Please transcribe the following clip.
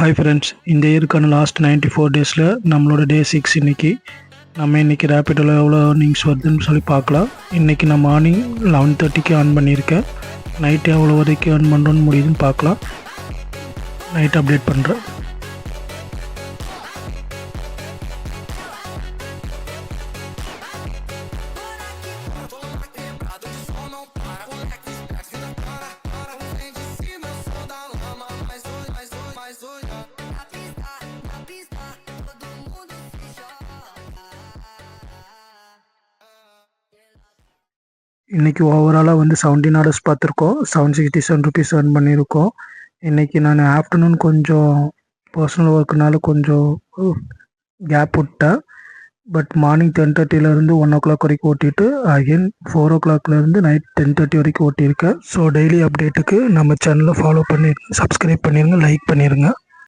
Hi friends, இந்த இயருக்கான last 94 டேஸில் நம்மளோட டே 6 இன்றைக்கி நம்ம இன்றைக்கி ரேப்பிடோவில் எவ்வளோ ஏர்னிங்ஸ் வருதுன்னு சொல்லி பார்க்கலாம். இன்றைக்கி நான் மார்னிங் 11:30க்கு ஆன் பண்ணியிருக்கேன். நைட்டு எவ்வளோ வரைக்கும் ஏர்ன் பண்ணுறோன்னு முடியுதுன்னு பார்க்கலாம். நைட் அப்டேட் பண்ணுறேன். இன்றைக்கி ஓவராலாக வந்து 17 ஆர்டர்ஸ் பார்த்துருக்கோம். 767 ருபீஸ் ஏர்ன் பண்ணியிருக்கோம். இன்றைக்கி நான் ஆஃப்டர்நூன் கொஞ்சம் பர்சனல் ஒர்க்குனால கொஞ்சம் கேப் விட்டேன். பட் மார்னிங் 10:30 1 o'clock வரைக்கும் ஓட்டிட்டு அகெயின் 4 o'clockலேருந்து நைட் 10:30 வரைக்கும் ஓட்டியிருக்கேன். ஸோ டெய்லி அப்டேட்டுக்கு நம்ம சேனலை ஃபாலோ பண்ணிடுங்க, சப்ஸ்கிரைப் பண்ணிடுங்க, லைக் பண்ணிடுங்க.